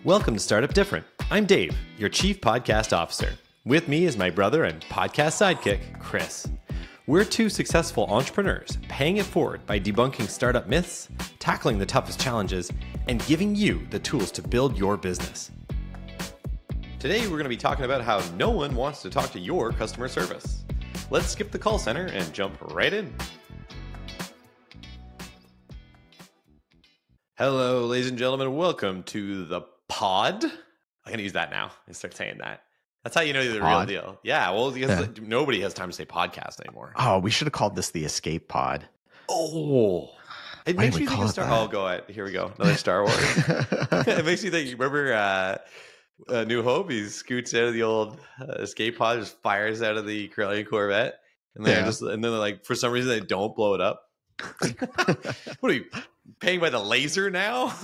Welcome to Startup Different. I'm Dave, your Chief Podcast Officer. With me is my brother and podcast sidekick, Chris. We're two successful entrepreneurs paying it forward by debunking startup myths, tackling the toughest challenges, and giving you the tools to build your business. Today, we're going to be talking about how no one wants to talk to your customer service. Let's skip the call center and jump right in. Hello, ladies and gentlemen. Welcome to the pod. I'm going to use that now and start saying that. That's how you know you're the real deal. Yeah, well, because nobody has time to say podcast anymore. Oh, we should have called this the Escape Pod. Oh, it makes me think of Star Wars. Oh, go ahead. Here we go. Another Star Wars. It makes me think, remember New Hope? He scoots out of the old Escape Pod, just fires out of the Corellian Corvette. And then like, for some reason, they don't blow it up. What are you, paying by the laser now?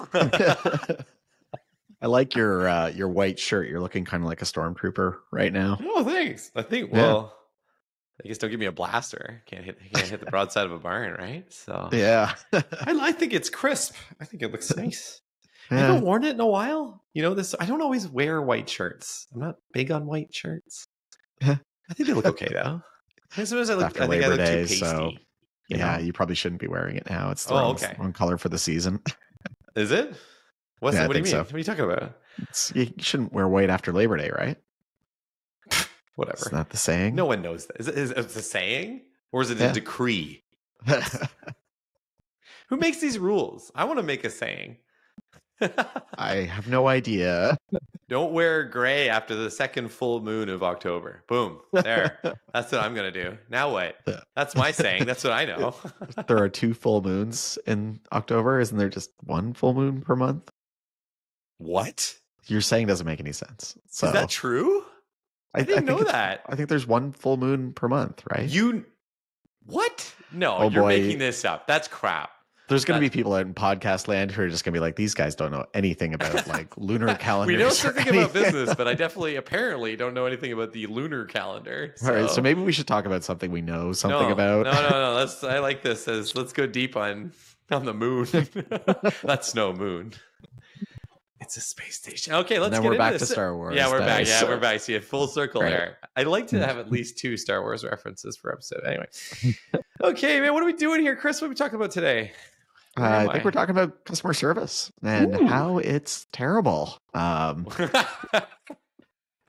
I like your white shirt. You're looking kind of like a stormtrooper right now. Oh, thanks. I think, well, I guess don't give me a blaster. Can't hit the broadside of a barn, right? So yeah. I think it's crisp. I think it looks nice. Yeah. I haven't worn it in a while. You know this. I don't always wear white shirts. I'm not big on white shirts. I think they look okay though. Sometimes I think I look too pasty. So you probably shouldn't be wearing it now. It's the wrong color for the season. Is it? What do you mean? So. What are you talking about? You shouldn't wear white after Labor Day, right? Whatever. It's not the saying. No one knows that. Is it a saying? Or is it a decree? Who makes these rules? I want to make a saying. I have no idea. Don't wear gray after the second full moon of October. Boom. There. That's what I'm going to do. Now what? That's my saying. That's what I know. There are 2 full moons in October. Isn't there just 1 full moon per month? What? You're saying doesn't make any sense. So, is that true? I didn't know that. I think there's 1 full moon per month, right? What? No, you're making this up. That's crap. There's going to be people in podcast land who are just going to be like, these guys don't know anything about like lunar calendars. We know something about business, but I apparently don't know anything about the lunar calendar. So. All right, so maybe we should talk about something we know something about. No. I like this. Let's go deep on the moon. That's no moon. It's a space station. Okay, let's get into this. Then we're back to Star Wars. Yeah, we're back. Yeah, we're back. See a full circle there. I'd like to have at least 2 Star Wars references per episode. Anyway. Okay, man, what are we doing here, Chris? What are we talking about today? I think we're talking about customer service and how it's terrible.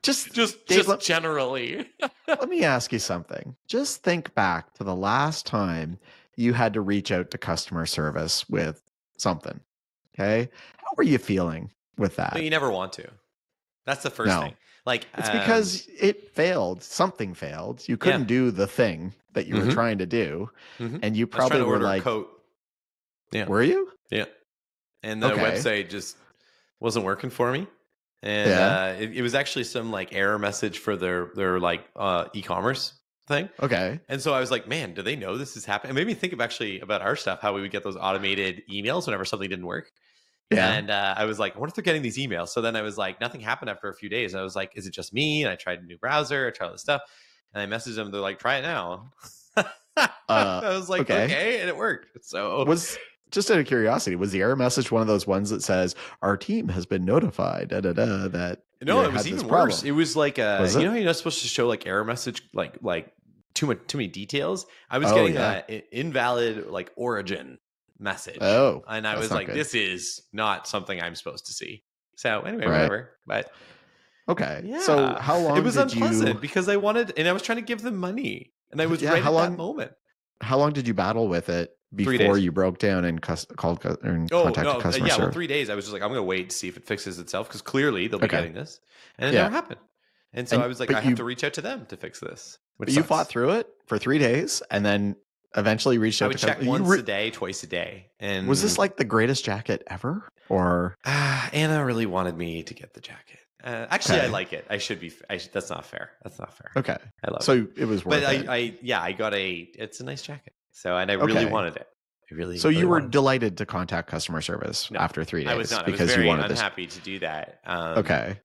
Just generally. Let me ask you something. Just think back to the last time you had to reach out to customer service with something. Okay, how were you feeling with that? No, you never want to. That's the first thing. Like it's because it failed. Something failed. You couldn't do the thing that you were trying to do, and you probably were like, a coat. Yeah. Were you? Yeah. And the website just wasn't working for me. And it was actually some like error message for their like e-commerce thing. Okay. And so I was like, man, do they know this is happening? It made me think about our stuff, how we would get those automated emails whenever something didn't work. Yeah. And I was like, I wonder if they're getting these emails. So then I was like, nothing happened after a few days. I was like, is it just me? And I tried a new browser. I tried all this stuff. And I messaged them. They're like, try it now. I was like, okay. And it worked. So just out of curiosity, was the error message one of those ones that says our team has been notified that no, it was even worse. It was like you know, you're not supposed to show like error message like too many details. I was getting an invalid like origin message. Oh, and I was like, good. This is not something I'm supposed to see. So anyway, whatever. But okay, yeah. So how long? It was unpleasant because I wanted, and I was trying to give them money, and I was right at that moment. How long did you battle with it before you broke down and contacted customer service? Well, 3 days. I was just like, I'm going to wait to see if it fixes itself because clearly they'll be getting this, and it never happened. And so I was like, I have to reach out to them to fix this. But you fought through it for 3 days, and then eventually reached out. I would check once a day, twice a day. And was this like the greatest jacket ever? Or Anna really wanted me to get the jacket. Actually, I like it. That's not fair. That's not fair. Okay, I love it. So it was worth it. I got it's a nice jacket. So, and I really wanted it. So you were delighted to contact customer service after 3 days. I was not. Because I was very you wanted unhappy to do that. Okay.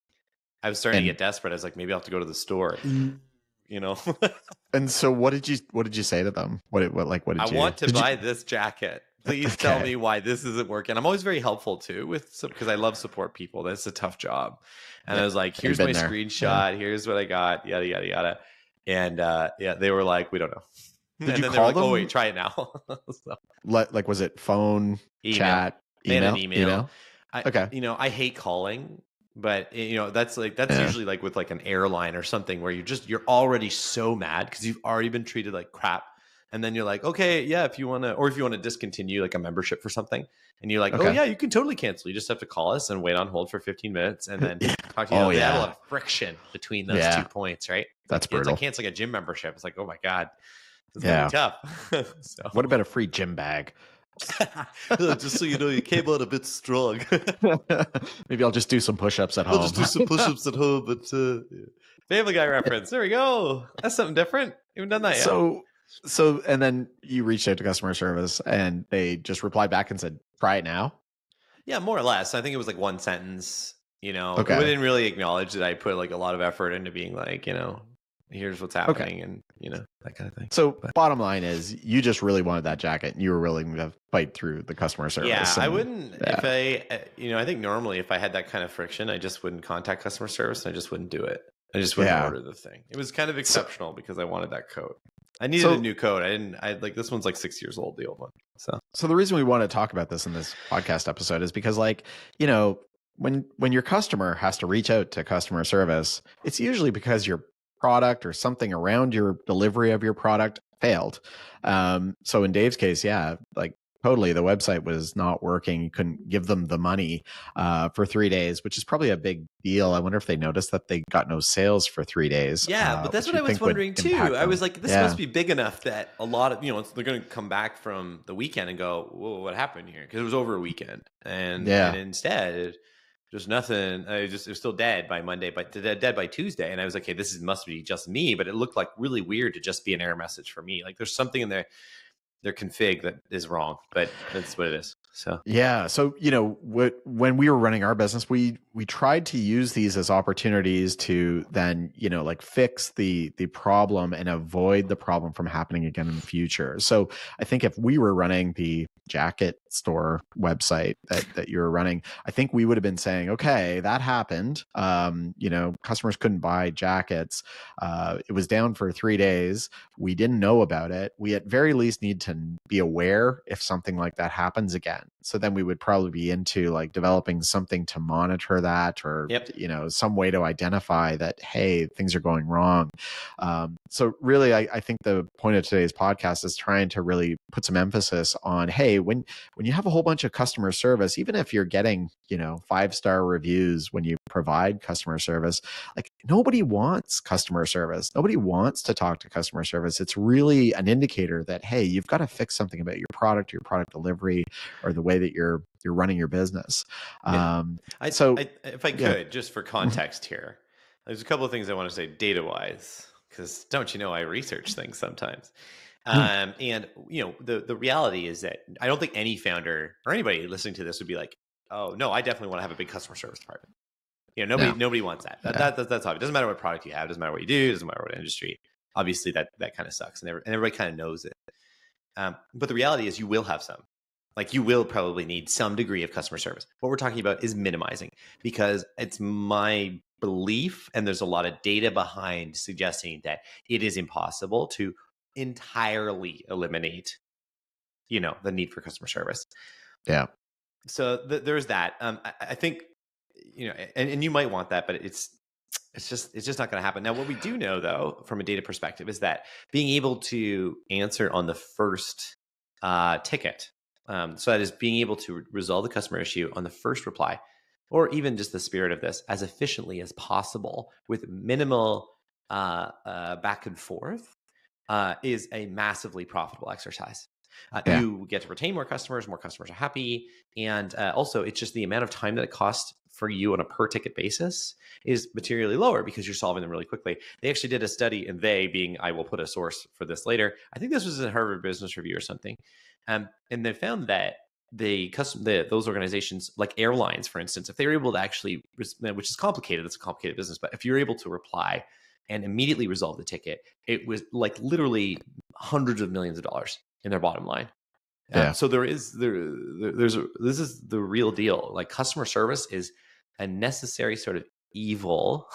I was starting to get desperate. I was like, maybe I'll have to go to the store. You know. And so, what did you say to them? What did you? I want to buy this jacket. please tell me why this isn't working. I'm always very helpful too because I love support people. That's a tough job. And I was like, here's my screenshot. Here's what I got, yada, yada, yada. And they were like, we don't know. Did you call them? Oh, wait, try it now. So, like, was it phone, chat, email? Okay. I hate calling, but that's usually like with like an airline or something where you're already so mad because you've already been treated like crap. And then you're like, okay, yeah, if you want to discontinue like a membership for something, and you're like, oh yeah, you can totally cancel. You just have to call us and wait on hold for 15 minutes and then talk to you. They had a lot of friction between those 2 points, right? That's brutal. It's like canceling a gym membership. It's like, oh my God, it's gonna be tough. So. What about a free gym bag? Just so you know, you came out a bit strong. Maybe I'll just do some push-ups at home. I'll just do some push-ups at home, but Family Guy reference. There we go. That's something different. You haven't done that yet. So, and then you reached out to customer service and they just replied back and said, try it now. Yeah, more or less. I think it was like one sentence, Okay. We didn't really acknowledge that I put like a lot of effort into being like, here's what's happening and, that kind of thing. So bottom line is you just really wanted that jacket and you were willing to fight through the customer service. Yeah, I wouldn't, if I think normally if I had that kind of friction, I just wouldn't contact customer service and I just wouldn't do it. I just wouldn't order the thing. It was kind of exceptional because I wanted that coat. I needed a new code. I like this one's like 6 years old, the old one. So the reason we want to talk about this in this podcast episode is because when your customer has to reach out to customer service, it's usually because your product or something around your delivery of your product failed. So in Dave's case, totally, the website was not working. You couldn't give them the money for 3 days, which is probably a big deal. I wonder if they noticed that they got no sales for 3 days. Yeah, but that's what I was wondering too. I was like, this must be big enough that a lot of, they're going to come back from the weekend and go, whoa, what happened here? Because it was over a weekend. And instead, just nothing. It was still dead by Monday, but dead by Tuesday. And I was like, hey, must be just me. But it looked like really weird to just be an error message for me. Like there's something in their config that is wrong, but that's what it is. So when we were running our business, we tried to use these as opportunities to then fix the problem and avoid the problem from happening again in the future. So I think if we were running the jacket store website that you were running, I think we would have been saying, okay, that happened. Customers couldn't buy jackets. It was down for 3 days. We didn't know about it. We at very least need to be aware if something like that happens again. So then we would probably be into like developing something to monitor that or, some way to identify that, hey, things are going wrong. So really, I think the point of today's podcast is trying to really put some emphasis on, hey, when you have a whole bunch of customer service, even if you're getting, 5-star reviews when you provide customer service, like nobody wants customer service. Nobody wants to talk to customer service. It's really an indicator that, hey, you've got to fix something about your product delivery, or the way that you're running your business. Yeah. If I could, just for context here, there's a couple of things I want to say data-wise, because don't you know I research things sometimes. And the reality is that I don't think any founder or anybody listening to this would be like, oh no, I definitely want to have a big customer service department. Nobody wants that. That's obvious. It doesn't matter what product you have, doesn't matter what you do, doesn't matter what industry. Obviously that kind of sucks, and everybody kind of knows it. But the reality is you will have some. Like you will probably need some degree of customer service. What we're talking about is minimizing, because it's my belief, and there's a lot of data behind suggesting that it is impossible to entirely eliminate, the need for customer service. Yeah. So there's that. I think, and you might want that, but it's just not going to happen. Now, what we do know though, from a data perspective, is that being able to answer on the first ticket, so that is being able to resolve the customer issue on the first reply, or even just the spirit of this, as efficiently as possible with minimal back and forth, is a massively profitable exercise. You get to retain more customers are happy. And also it's just the amount of time that it costs for you on a per ticket basis is materially lower because you're solving them really quickly. They actually did a study, and I will put a source for this later. I think this was in Harvard Business Review or something. And they found that those organizations, like airlines, for instance, if they were able to actually, which is complicated, it's a complicated business, but if you're able to reply and immediately resolve the ticket, it was like literally hundreds of millions of dollars in their bottom line. Yeah. So there's this is the real deal. Like customer service is a necessary sort of evil.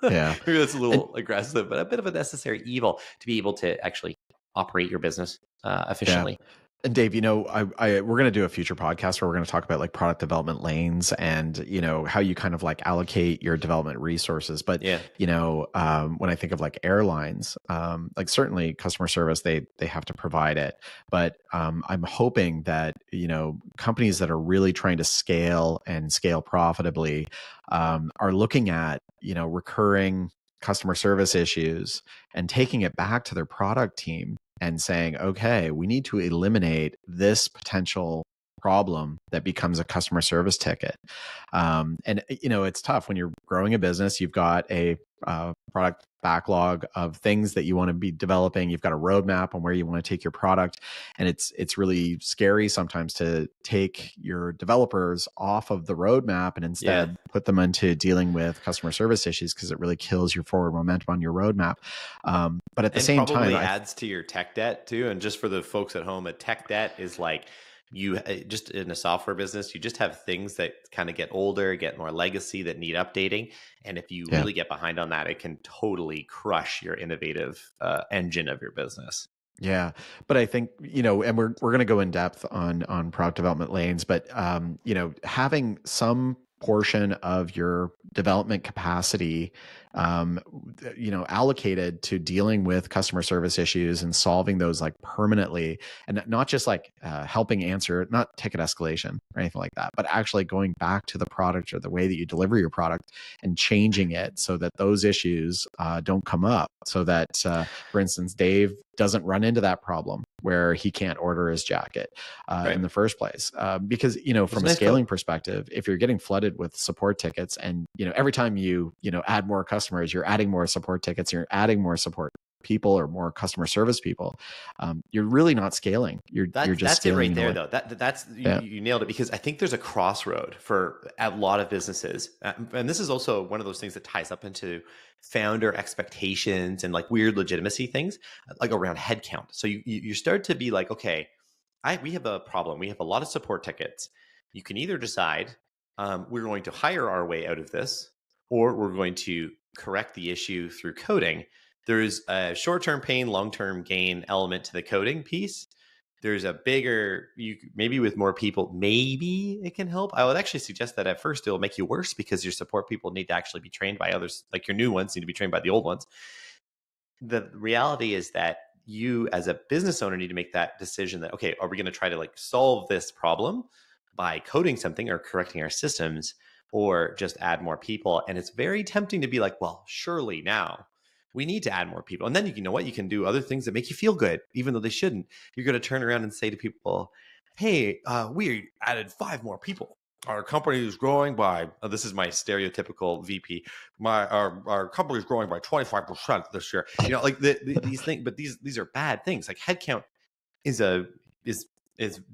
Yeah. Maybe that's a And little aggressive, but a bit of a necessary evil to be able to actually operate your business yeah. efficiently. And Dave, we're going to do a future podcast where we're going to talk about like product development lanes and, how you kind of like allocate your development resources. But, Yeah. when I think of like airlines, like certainly customer service, they have to provide it. But I'm hoping that, companies that are really trying to scale and scale profitably are looking at, recurring customer service issues and taking it back to their product team and saying, okay, we need to eliminate this potential problem that becomes a customer service ticket. And it's tough when you're growing a business. You've got a product backlog of things that you want to be developing. You've got a roadmap on where you want to take your product, and it's really scary sometimes to take your developers off of the roadmap and instead put them into dealing with customer service issues, because it really kills your forward momentum on your roadmap. But at the same time, adds to your tech debt too. And just for the folks at home, a tech debt is like you just in a software business, you just have things that kind of get older, get more legacy, that need updating. And if you really get behind on that, it can totally crush your innovative engine of your business. Yeah, but I think, and we're going to go in depth on product development lanes, but having some portion of your development capacity allocated to dealing with customer service issues and solving those like permanently, and not just like helping answer, not ticket escalation or anything like that, but actually going back to the product or the way that you deliver your product and changing it so that those issues don't come up, so that for instance, Dave doesn't run into that problem where he can't order his jacket in the first place. Because, from a scaling perspective, if you're getting flooded with support tickets and, every time you add more customers, you're adding more support tickets, you're adding more support people or more customer service people, you're really not scaling. You're just that's scaling it right there, though. That's you nailed it, because I think there's a crossroad for a lot of businesses, and this is also one of those things that ties up into founder expectations and like weird legitimacy things, like around headcount. So you start to be like, okay, we have a problem. We have a lot of support tickets. You can either decide we're going to hire our way out of this, or we're going to correct the issue through coding. There's a short-term pain, long-term gain element to the coding piece. There's a bigger, maybe with more people, maybe it can help. I would actually suggest that at first it'll make you worse, because your support people need to actually be trained by others. Like your new ones need to be trained by the old ones. The reality is that you as a business owner need to make that decision that, okay, are we going to try to like solve this problem by coding something or correcting our systems, or just add more people? And it's very tempting to be like, well, surely now we need to add more people. And then you know what? You can do other things that make you feel good, even though they shouldn't. You're going to turn around and say to people, hey, we added 5 more people. Our company is growing by, this is my stereotypical VP, our company is growing by 25% this year. Like these things, but these are bad things. Like headcount is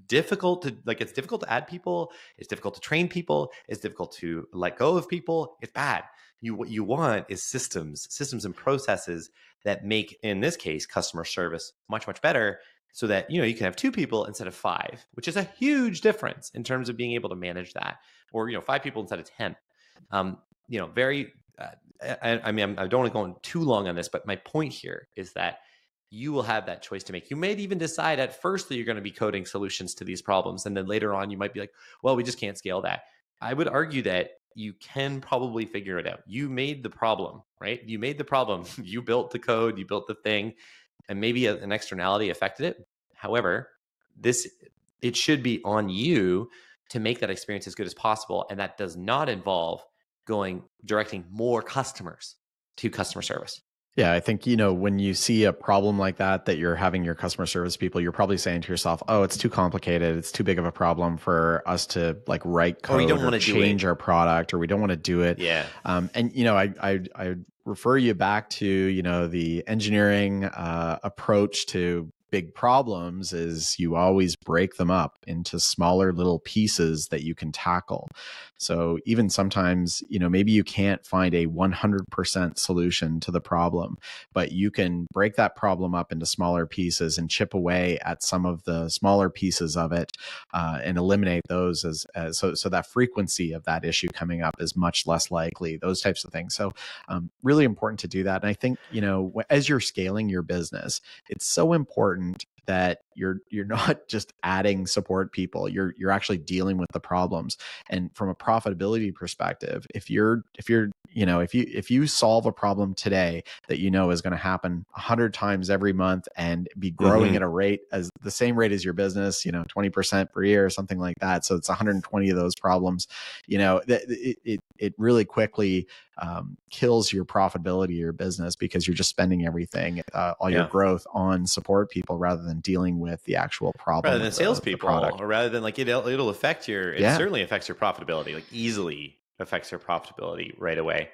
difficult to, like, it's difficult to add people. It's difficult to train people. It's difficult to let go of people. It's bad. What you want is systems and processes that make, in this case, customer service much, much better, so that, you can have 2 people instead of 5, which is a huge difference in terms of being able to manage that, or, 5 people instead of 10. Very, I mean, I don't want to go on too long on this, but my point here is that you will have that choice to make. You may even decide at first that you're going to be coding solutions to these problems, and then later on you might be like, well, we just can't scale that. I would argue that you can probably figure it out. You made the problem, right? You made the problem. You built the code, you built the thing, and maybe an externality affected it. However, it should be on you to make that experience as good as possible. And that does not involve directing more customers to customer service. Yeah, I think, when you see a problem like that you're having your customer service people, you're probably saying to yourself, oh, it's too complicated. It's too big of a problem for us to like write code, or we don't want to change our product, or we don't want to do it. Yeah. And, I refer you back to, the engineering approach to big problems is you always break them up into smaller little pieces that you can tackle. So even sometimes, maybe you can't find a 100% solution to the problem, but you can break that problem up into smaller pieces and chip away at some of the smaller pieces of it, and eliminate those so that frequency of that issue coming up is much less likely, those types of things. So really important to do that. And I think, as you're scaling your business, it's so important that you're not just adding support people, you're actually dealing with the problems. And from a profitability perspective, if you solve a problem today that is going to happen 100 times every month and be growing at a rate as the same rate as your business, 20% per year or something like that, so it's 120 of those problems, it really quickly kills your profitability of your business, because you're just spending everything, all your growth, on support people rather than dealing with the actual problem, rather than salespeople, or rather than like it'll affect it certainly affects your profitability, like easily affects your profitability right away.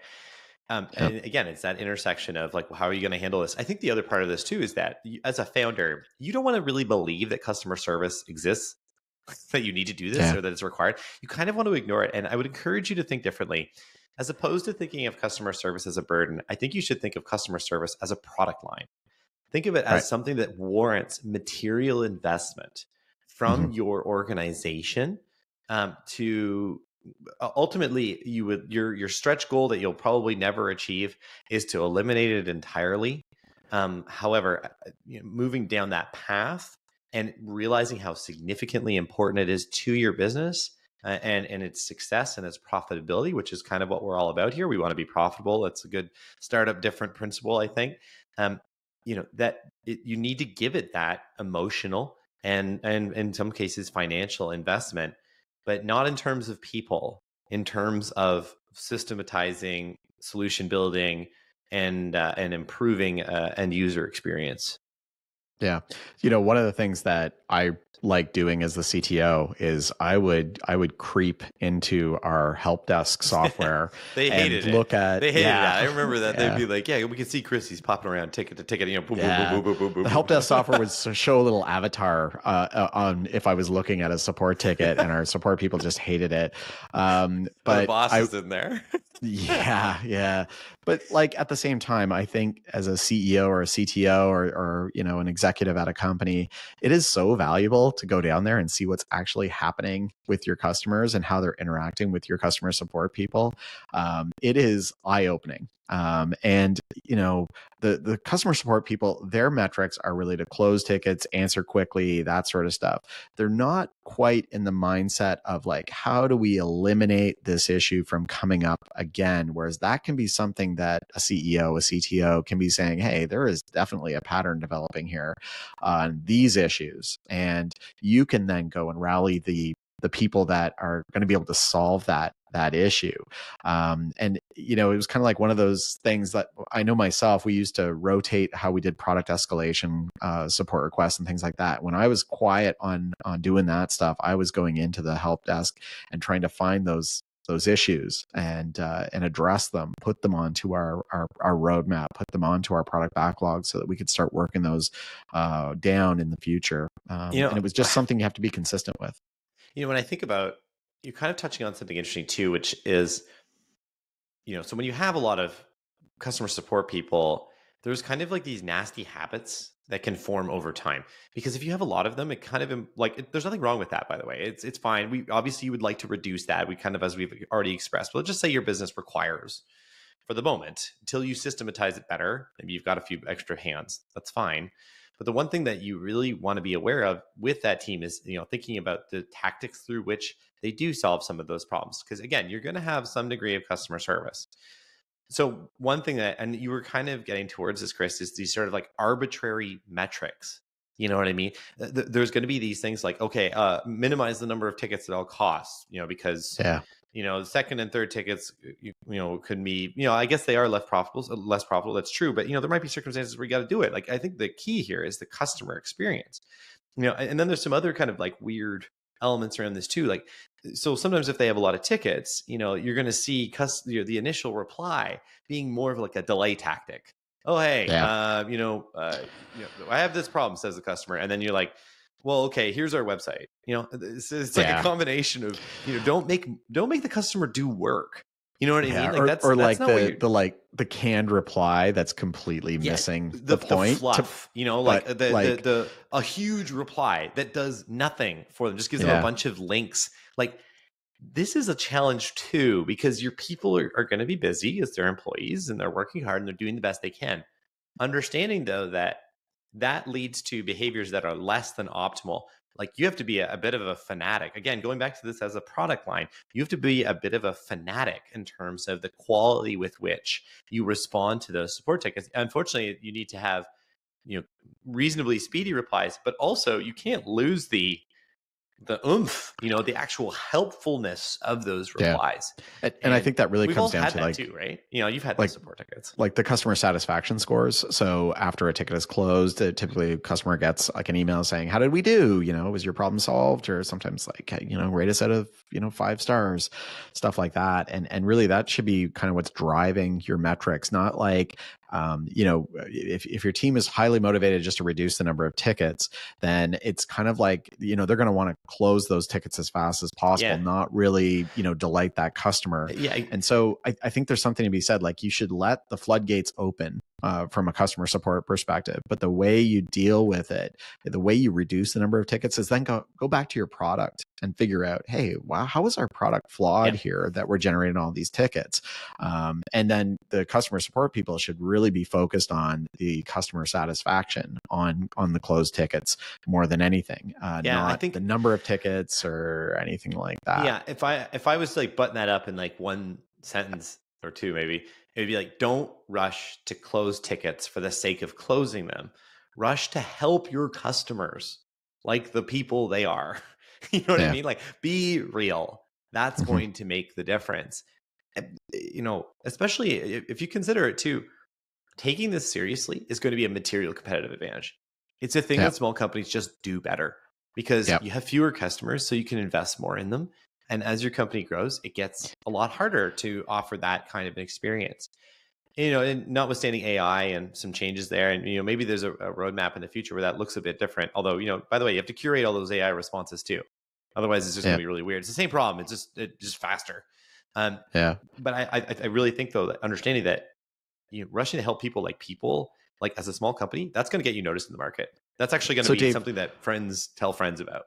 And again, it's that intersection of like, how are you going to handle this? I think the other part of this too is that as a founder, you don't want to really believe that customer service exists, that you need to do this or that it's required. You kind of want to ignore it. And I would encourage you to think differently. As opposed to thinking of customer service as a burden, I think you should think of customer service as a product line. Think of it as something that warrants material investment from your organization, to ultimately your stretch goal that you'll probably never achieve is to eliminate it entirely. However, moving down that path and realizing how significantly important it is to your business, and its success and its profitability, which is kind of what we're all about here. We want to be profitable. That's a good startup different principle, I think. You need to give it that emotional and in some cases financial investment, but not in terms of people, in terms of systematizing, solution building, and improving end user experience. Yeah. One of the things that I like doing as the CTO is I would creep into our help desk software. They hated and look it. at They hated it. I remember that. They'd be like, we can see Chris, he's popping around ticket to ticket, boom, boom, boom, boom, boom, boom. The help desk software would show a little avatar on if I was looking at a support ticket, and our support people just hated it. But the boss is in there. Yeah. But like at the same time, I think as a CEO or a CTO or an executive at a company, it is so valuable to go down there and see what's actually happening with your customers and how they're interacting with your customer support people. It is eye-opening. And the customer support people, their metrics are really to close tickets, answer quickly, that sort of stuff. They're not quite in the mindset of like, how do we eliminate this issue from coming up again? Whereas that can be something that a CEO, a CTO can be saying, hey, there is definitely a pattern developing here on these issues. And you can then go and rally the people that are going to be able to solve that issue. And it was kind of like one of those things that I know myself, we used to rotate how we did product escalation, support requests and things like that. When I was quiet on doing that stuff, I was going into the help desk and trying to find those issues and address them, put them onto our roadmap, put them onto our product backlog so that we could start working those down in the future. And it was just something you have to be consistent with. When I think about, you're kind of touching on something interesting too, which is, so when you have a lot of customer support people, there's kind of like these nasty habits that can form over time. Because if you have a lot of them, it kind of there's nothing wrong with that, by the way. It's fine. We obviously you would like to reduce that. We kind of, as we've already expressed, but let's just say your business requires, for the moment, until you systematize it better, maybe you've got a few extra hands, that's fine. But the one thing that you really want to be aware of with that team is, thinking about the tactics through which they do solve some of those problems. Because again, you're going to have some degree of customer service. So one thing that, and you were kind of getting towards this, Chris, is these sort of like arbitrary metrics. You know what I mean? There's going to be these things like, okay, minimize the number of tickets at all costs, because the second and third tickets, could be, I guess they are less profitable. That's true. But, there might be circumstances where you got to do it. Like, I think the key here is the customer experience, and then there's some other kind of like weird elements around this too. Like, so sometimes if they have a lot of tickets, you're going to see the initial reply being more of like a delay tactic. oh, hey, Yeah. I have this problem, says the customer. And then you're like, well, okay, here's our website. It's like a Yeah. combination of, don't make the customer do work. You know what I mean? Yeah. Like Or that's like not what you're. the canned reply that's completely Yeah, missing the the point. fluff, like But like, a huge reply that does nothing for them, just gives them a yeah. bunch of links. Like, this is a challenge too, because your people are going to be busy as their employees, and they're working hard and they're doing the best they can. Understanding though that leads to behaviors that are less than optimal. Like, you have to be a bit of a fanatic. Again, going back to this as a product line, you have to be a bit of a fanatic in terms of the quality with which you respond to those support tickets. Unfortunately, you need to have, reasonably speedy replies, but also you can't lose the oomph, the actual helpfulness of those Yeah. replies. And I think that really we've all comes down had to that like, too, right? You've had like those support tickets. like the customer satisfaction scores. So after a ticket is closed, typically a customer gets like an email saying, how did we do? Was your problem solved? Or sometimes like, rate us out of, 5 stars, stuff like that. And really that should be kind of what's driving your metrics, not like, if your team is highly motivated just to reduce the number of tickets, then it's kind of like, they're going to want to close those tickets as fast as possible, not really, delight that customer. Yeah. And so I think there's something to be said, like you should let the floodgates open from a customer support perspective, but the way you deal with it, the way you reduce the number of tickets is then go back to your product and figure out, hey, wow, how is our product flawed here that we're generating all these tickets? And then the customer support people should really be focused on the customer satisfaction on the closed tickets more than anything, not I think the number of tickets or anything like that. Yeah, if I was to like button that up in like one sentence or two, maybe it'd be like, don't rush to close tickets for the sake of closing them. Rush to help your customers like the people they are. You know what I mean? Like, be real. That's going to make the difference. Especially if you consider it too, taking this seriously is going to be a material competitive advantage. It's a thing that small companies just do better because you have fewer customers, so you can invest more in them. And as your company grows, it gets a lot harder to offer that kind of an experience. And notwithstanding AI and some changes there, and maybe there's a roadmap in the future where that looks a bit different. Although, by the way, you have to curate all those AI responses too. Otherwise, it's just going to be really weird. It's the same problem. It's just faster. But I really think though that understanding that rushing to help people like as a small company, that's going to get you noticed in the market. That's actually going to be Dave, something that friends tell friends about.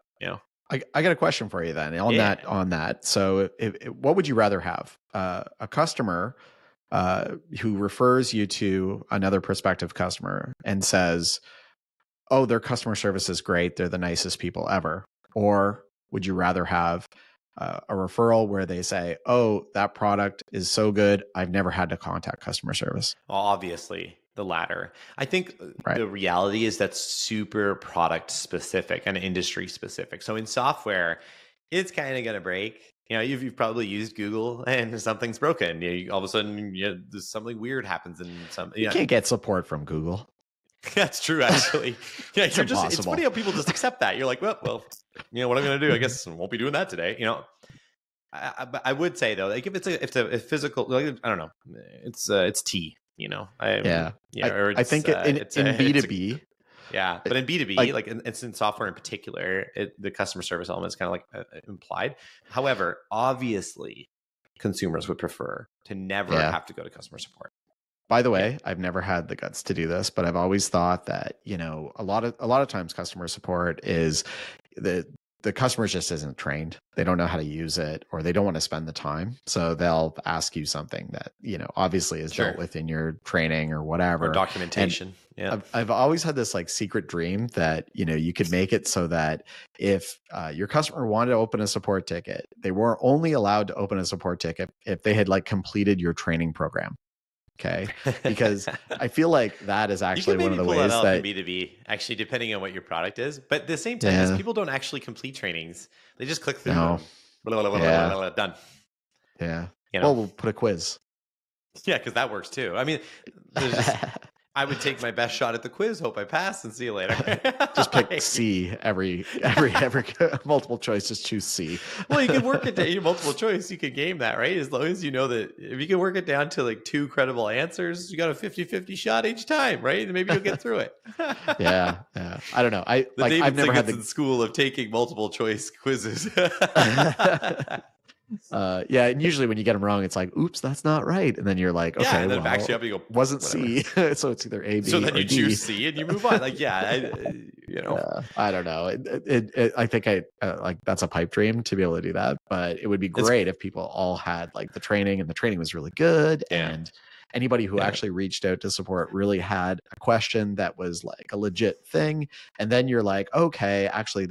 I got a question for you then on that. So what would you rather have? A customer who refers you to another prospective customer and says, oh, their customer service is great, they're the nicest people ever? Or would you rather have a referral where they say, oh, that product is so good, I've never had to contact customer service? Obviously, the latter. I think the reality is that's super product specific and industry specific. So in software, it's kind of going to break. You've probably used Google and something's broken. All of a sudden, something weird happens in some. You can't get support from Google. That's true, actually. Yeah, it's funny how people just accept that. You're like, well, what am I going to do? I guess I won't be doing that today. I would say though, like if it's a physical, like, I don't know, it's tea. I think in B2B. But in B2B, like it's in software in particular, the customer service element is kind of like implied. However, obviously, consumers would prefer to never have to go to customer support. By the way, I've never had the guts to do this, but I've always thought that, a lot of times customer support is the customer just isn't trained. They don't know how to use it, or they don't want to spend the time. So they'll ask you something that, obviously is dealt with in your training or whatever. Or documentation. I've always had this like secret dream that, you could make it so that if your customer wanted to open a support ticket, they were only allowed to open a support ticket if they had like completed your training program. Okay. Because I feel like that is actually one of the ways that B2B, actually, depending on what your product is. But at the same time, people don't actually complete trainings. They just click through them. Done. Yeah. Well, we'll put a quiz. Yeah, because that works too. I mean, I would take my best shot at the quiz, hope I pass, and see you later. Just pick C every multiple choice. Just choose C. Well, you can work it down. Multiple choice, you can game that, right? As long as you know that if you can work it down to like 2 credible answers, you got a 50-50 shot each time, right? And maybe you'll get through it. Yeah. I don't know. I've never had the school of taking multiple choice quizzes. Yeah, and usually when you get them wrong, it's like, oops, that's not right, and then you're like, okay, and then it backs you up. You go, wasn't whatever. C, so it's either A, B, so then or you D. choose C and you move on. Like, I don't know. I think like that's a pipe dream to be able to do that, but it would be great if people all had like the training, and the training was really good, and anybody who actually reached out to support really had a question that was like a legit thing. And then you're like, okay, actually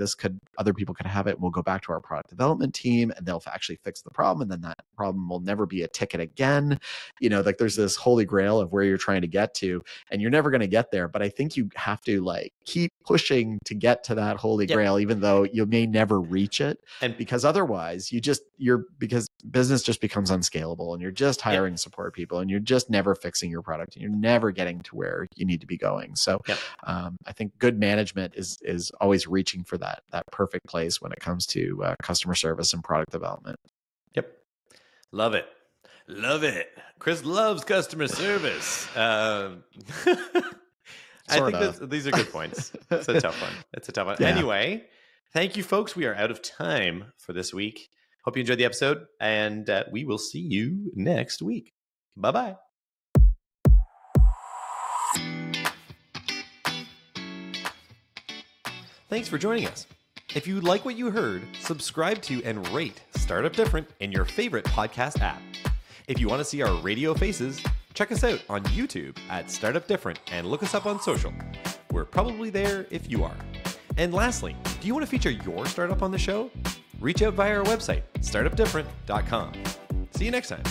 other people could have it. And we'll go back to our product development team and they'll actually fix the problem. And then that problem will never be a ticket again. Like there's this holy grail of where you're trying to get to, and you're never going to get there. But I think you have to like keep pushing to get to that holy grail, even though you may never reach it. And because otherwise because business just becomes unscalable, and you're just hiring support people, and you're just never fixing your product, and you're never getting to where you need to be going. So I think good management is always reaching for that perfect place when it comes to customer service and product development. Yep. Love it. Chris loves customer service. I think these are good points. It's a tough one. Yeah. Anyway, thank you, folks. We are out of time for this week. Hope you enjoyed the episode, and we will see you next week. Bye-bye. Thanks for joining us. If you like what you heard, subscribe to and rate Startup Different in your favorite podcast app. If you want to see our radio faces, check us out on YouTube at Startup Different and look us up on social. We're probably there if you are. And lastly, do you want to feature your startup on the show? Reach out via our website, startupdifferent.com. See you next time.